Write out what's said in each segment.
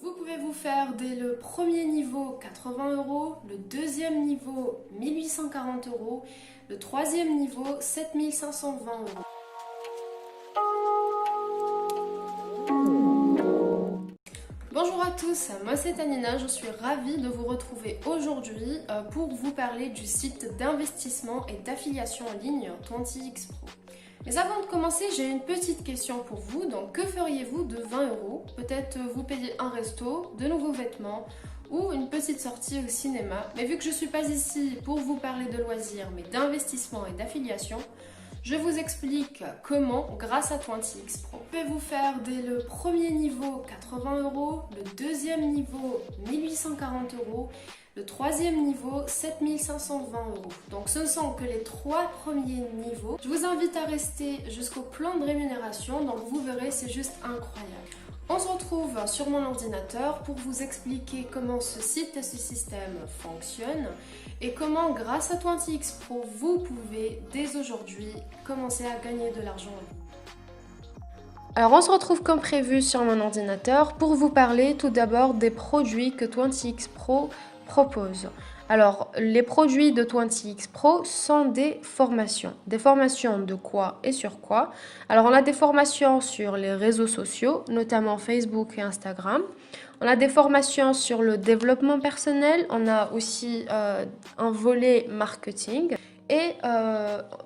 Vous pouvez vous faire dès le premier niveau 80 euros, le deuxième niveau 1840 euros, le troisième niveau 7520 euros. Bonjour à tous, moi c'est Anina, je suis ravie de vous retrouver aujourd'hui pour vous parler du site d'investissement et d'affiliation en ligne 20x Pro. Mais avant de commencer, j'ai une petite question pour vous. Donc, que feriez-vous de 20 euros? Peut-être vous payer un resto, de nouveaux vêtements ou une petite sortie au cinéma. Mais vu que je ne suis pas ici pour vous parler de loisirs, mais d'investissement et d'affiliation, je vous explique comment, grâce à 20x Pro. Vous pouvez vous faire dès le premier niveau 80 euros, le deuxième niveau 1840 euros, le troisième niveau 7520 euros. Donc ce ne sont que les trois premiers niveaux. Je vous invite à rester jusqu'au plan de rémunération, donc vous verrez, c'est juste incroyable. On se retrouve sur mon ordinateur pour vous expliquer comment ce site et ce système fonctionnent et comment, grâce à 20x Pro, vous pouvez dès aujourd'hui commencer à gagner de l'argent en ligne. Alors on se retrouve comme prévu sur mon ordinateur pour vous parler tout d'abord des produits que 20x Pro propose. Alors, les produits de 20x Pro sont des formations. Des formations de quoi et sur quoi? Alors, on a des formations sur les réseaux sociaux, notamment Facebook et Instagram. On a des formations sur le développement personnel. On a aussi un volet marketing. Et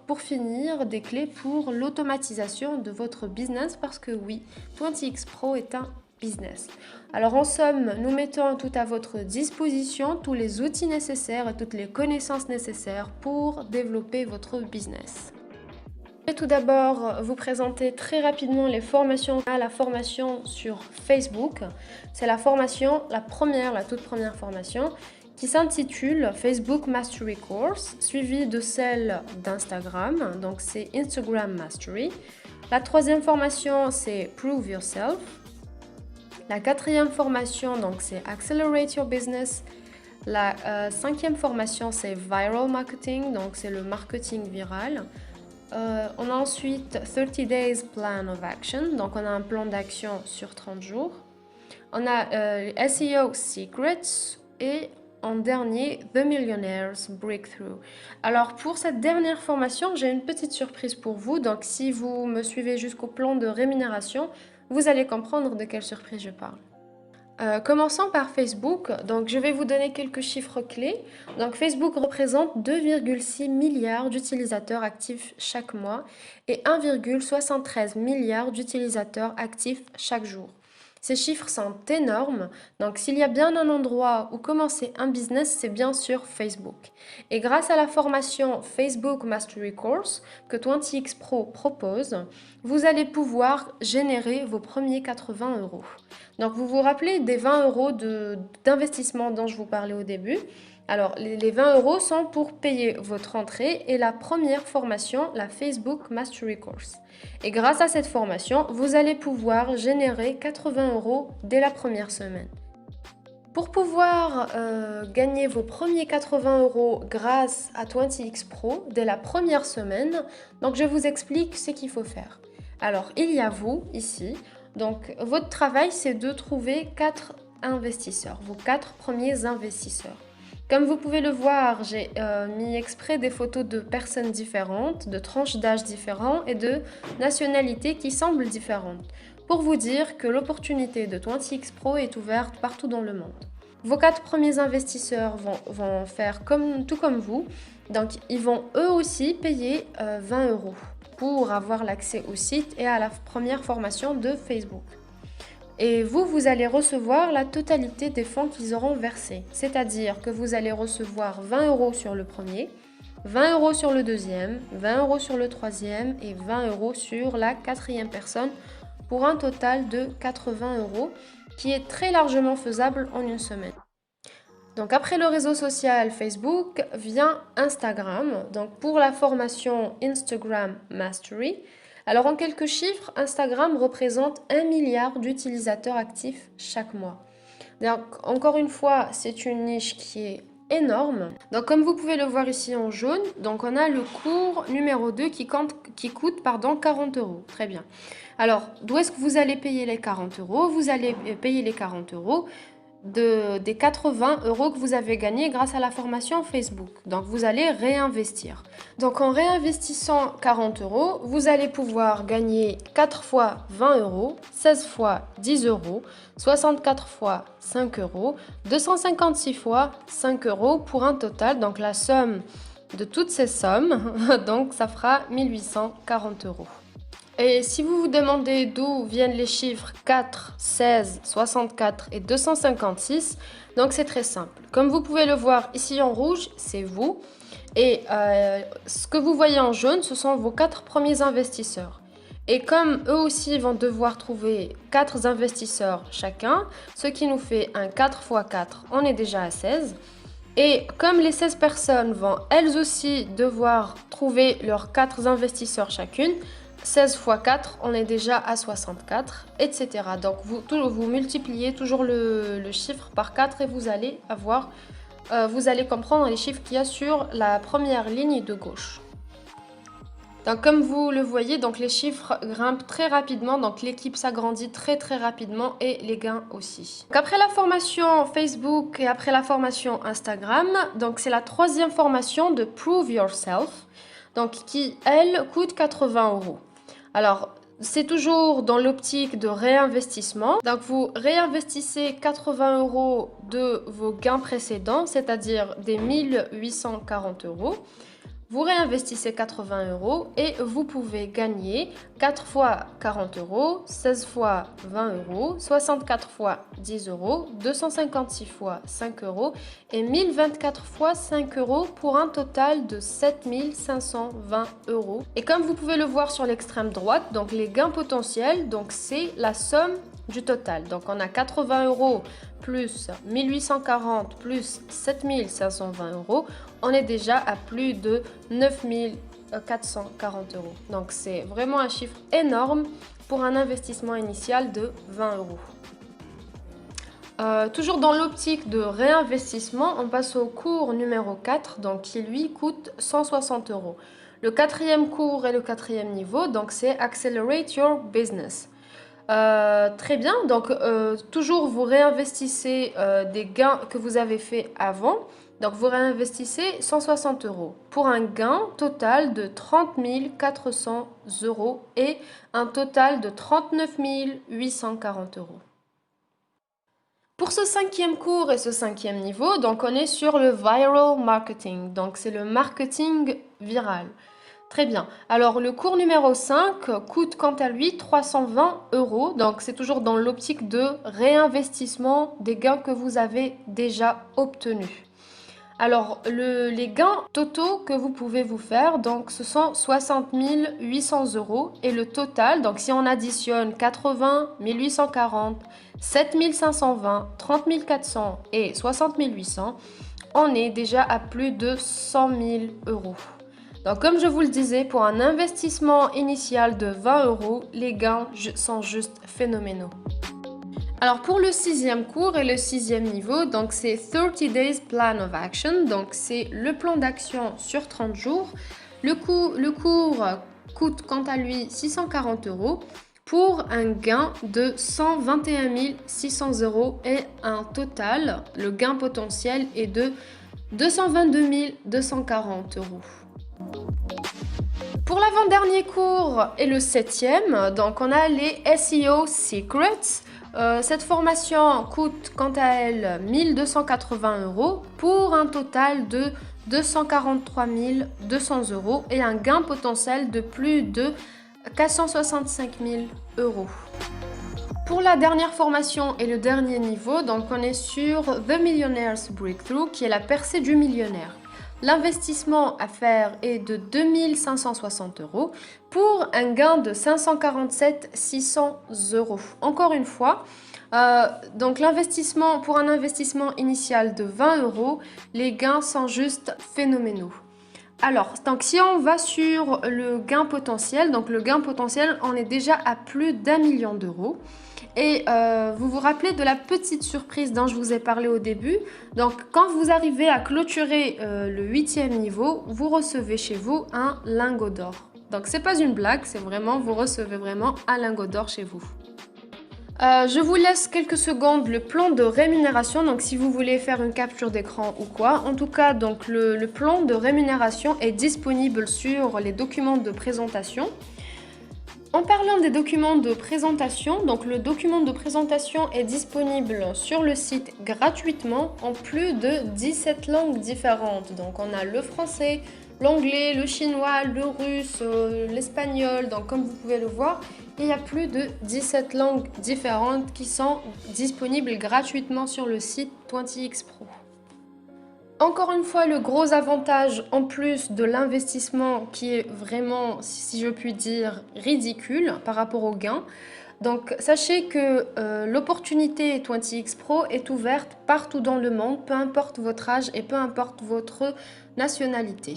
pour finir, des clés pour l'automatisation de votre business parce que oui, 20x Pro est un business. Alors en somme, nous mettons tout à votre disposition tous les outils nécessaires et toutes les connaissances nécessaires pour développer votre business. Je vais tout d'abord vous présenter très rapidement les formations. La formation sur Facebook, c'est la formation, la toute première formation qui s'intitule Facebook Mastery Course, suivie de celle d'Instagram, donc c'est Instagram Mastery. La troisième formation, c'est Prove Yourself. La quatrième formation, donc c'est Accelerate Your Business. La cinquième formation, c'est Viral Marketing, donc c'est le marketing viral. On a ensuite 30 Days Plan of Action, donc on a un plan d'action sur 30 jours. On a SEO Secrets et en dernier, The Millionaire's Breakthrough. Alors pour cette dernière formation, j'ai une petite surprise pour vous. Donc si vous me suivez jusqu'au plan de rémunération, vous allez comprendre de quelle surprise je parle. Commençons par Facebook. Donc je vais vous donner quelques chiffres clés. Donc Facebook représente 2,6 milliards d'utilisateurs actifs chaque mois et 1,73 milliard d'utilisateurs actifs chaque jour. Ces chiffres sont énormes, donc s'il y a bien un endroit où commencer un business, c'est bien sûr Facebook. Et grâce à la formation Facebook Mastery Course que 20x Pro propose, vous allez pouvoir générer vos premiers 80 euros. Donc vous vous rappelez des 20 euros d'investissement dont je vous parlais au début? Alors, les 20 euros sont pour payer votre entrée et la première formation, la Facebook Mastery Course. Et grâce à cette formation, vous allez pouvoir générer 80 euros dès la première semaine. Pour pouvoir gagner vos premiers 80 euros grâce à 20x Pro dès la première semaine, donc je vous explique ce qu'il faut faire. Alors, il y a vous ici. Donc, votre travail, c'est de trouver 4 investisseurs, vos 4 premiers investisseurs. Comme vous pouvez le voir, j'ai mis exprès des photos de personnes différentes, de tranches d'âge différents et de nationalités qui semblent différentes, pour vous dire que l'opportunité de 20x Pro est ouverte partout dans le monde. Vos 4 premiers investisseurs vont faire tout comme vous, donc ils vont eux aussi payer 20 euros pour avoir l'accès au site et à la première formation de Facebook. Et vous allez recevoir la totalité des fonds qu'ils auront versés. C'est-à-dire que vous allez recevoir 20 euros sur le premier, 20 euros sur le deuxième, 20 euros sur le troisième et 20 euros sur la quatrième personne pour un total de 80 euros qui est très largement faisable en une semaine. Donc après le réseau social Facebook vient Instagram. Donc pour la formation Instagram Mastery, alors en quelques chiffres, Instagram représente 1 milliard d'utilisateurs actifs chaque mois. Donc encore une fois, c'est une niche qui est énorme. Donc comme vous pouvez le voir ici en jaune, donc on a le cours numéro 2 qui coûte 40 euros. Très bien. Alors, d'où est-ce que vous allez payer les 40 euros? Vous allez payer les 40 euros des 80 euros que vous avez gagnés grâce à la formation Facebook. Donc, vous allez réinvestir. Donc, en réinvestissant 40 euros, vous allez pouvoir gagner 4 fois 20 euros, 16 fois 10 euros, 64 fois 5 euros, 256 fois 5 euros pour un total. Donc, la somme de toutes ces sommes, donc ça fera 1840 euros. Et si vous vous demandez d'où viennent les chiffres 4, 16, 64 et 256, donc c'est très simple. Comme vous pouvez le voir ici en rouge, c'est vous. Et ce que vous voyez en jaune, ce sont vos 4 premiers investisseurs. Et comme eux aussi vont devoir trouver 4 investisseurs chacun, ce qui nous fait un 4 x 4, on est déjà à 16. Et comme les 16 personnes vont elles aussi devoir trouver leurs 4 investisseurs chacune, 16 x 4, on est déjà à 64, etc. Donc vous multipliez toujours le chiffre par 4 et vous allez comprendre les chiffres qu'il y a sur la première ligne de gauche. Donc comme vous le voyez, donc les chiffres grimpent très rapidement, donc l'équipe s'agrandit très rapidement et les gains aussi. Donc après la formation Facebook et après la formation Instagram, donc c'est la troisième formation de Prove Yourself, donc qui elle coûte 80 euros. Alors, c'est toujours dans l'optique de réinvestissement. Donc, vous réinvestissez 80 euros de vos gains précédents, c'est-à-dire des 1840 euros. Vous réinvestissez 80 euros et vous pouvez gagner 4 fois 40 euros, 16 fois 20 euros, 64 fois 10 euros, 256 fois 5 euros et 1024 fois 5 euros pour un total de 7520 euros. Et comme vous pouvez le voir sur l'extrême droite, donc les gains potentiels, donc c'est la somme du total. Donc on a 80 euros plus 1840 plus 7520 euros, on est déjà à plus de 9440 euros. Donc c'est vraiment un chiffre énorme pour un investissement initial de 20 euros. Toujours dans l'optique de réinvestissement, on passe au cours numéro 4, donc qui lui coûte 160 euros. Le quatrième cours et le quatrième niveau, donc c'est Accelerate Your Business. Très bien, donc toujours vous réinvestissez des gains que vous avez fait avant, donc vous réinvestissez 160 euros pour un gain total de 30 400 euros et un total de 39 840 euros. Pour ce cinquième cours et ce cinquième niveau, donc on est sur le viral marketing, donc c'est le marketing viral. Très bien. Alors, le cours numéro 5 coûte quant à lui 320 euros. Donc, c'est toujours dans l'optique de réinvestissement des gains que vous avez déjà obtenus. Alors, les gains totaux que vous pouvez vous faire, donc ce sont 60 800 euros. Et le total, donc si on additionne 80, 1840, 7520, 30 400 et 60 800, on est déjà à plus de 100 000 euros. Donc comme je vous le disais, pour un investissement initial de 20 euros, les gains sont juste phénoménaux. Alors pour le sixième cours et le sixième niveau, donc c'est 30 Days Plan of Action, donc c'est le plan d'action sur 30 jours. Le cours coûte quant à lui 640 euros pour un gain de 121 600 euros et un total, le gain potentiel est de 222 240 euros. Pour l'avant-dernier cours et le septième, donc on a les SEO Secrets. Cette formation coûte quant à elle 1280 euros pour un total de 243 200 euros et un gain potentiel de plus de 465 000 euros. Pour la dernière formation et le dernier niveau, donc on est sur The Millionaire's Breakthrough qui est la percée du millionnaire. L'investissement à faire est de 2560 euros pour un gain de 547 600 euros. Encore une fois, donc l'investissement pour un investissement initial de 20 euros, les gains sont juste phénoménaux. Alors, donc si on va sur le gain potentiel, donc le gain potentiel, on est déjà à plus d'1 million d'euros. Et vous vous rappelez de la petite surprise dont je vous ai parlé au début. Donc quand vous arrivez à clôturer le 8e niveau, vous recevez chez vous un lingot d'or. Donc c'est pas une blague, c'est vraiment, vous recevez vraiment un lingot d'or chez vous. Je vous laisse quelques secondes le plan de rémunération, donc si vous voulez faire une capture d'écran ou quoi. En tout cas, donc le plan de rémunération est disponible sur les documents de présentation. En parlant des documents de présentation, donc le document de présentation est disponible sur le site gratuitement en plus de 17 langues différentes. Donc on a le français, l'anglais, le chinois, le russe, l'espagnol, donc comme vous pouvez le voir, il y a plus de 17 langues différentes qui sont disponibles gratuitement sur le site 20X Pro. Encore une fois, le gros avantage en plus de l'investissement qui est vraiment, si je puis dire, ridicule par rapport aux gains. Donc sachez que l'opportunité 20X Pro est ouverte partout dans le monde, peu importe votre âge et peu importe votre nationalité.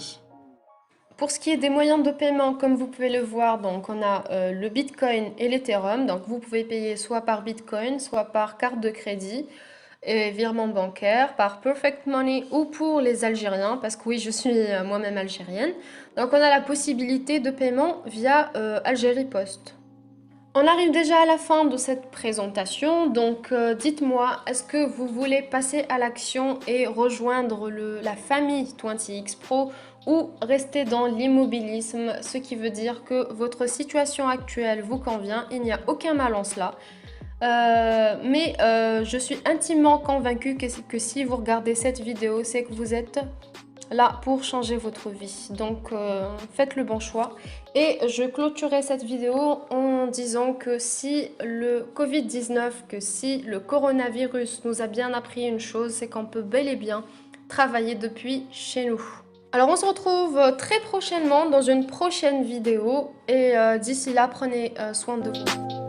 Pour ce qui est des moyens de paiement, comme vous pouvez le voir, donc on a le Bitcoin et l'Ethereum. Donc vous pouvez payer soit par Bitcoin, soit par carte de crédit et virement bancaire, par Perfect Money ou pour les Algériens, parce que oui, je suis moi-même algérienne. Donc on a la possibilité de paiement via Algérie Post. On arrive déjà à la fin de cette présentation, donc dites-moi, est-ce que vous voulez passer à l'action et rejoindre la famille 20X Pro ou rester dans l'immobilisme, ce qui veut dire que votre situation actuelle vous convient, il n'y a aucun mal en cela. Mais je suis intimement convaincue que si vous regardez cette vidéo, c'est que vous êtes là pour changer votre vie. Donc faites le bon choix. Et je clôturerai cette vidéo en disant que si le Covid-19, que si le coronavirus nous a bien appris une chose, c'est qu'on peut bel et bien travailler depuis chez nous. Alors on se retrouve très prochainement dans une prochaine vidéo et d'ici là, prenez soin de vous.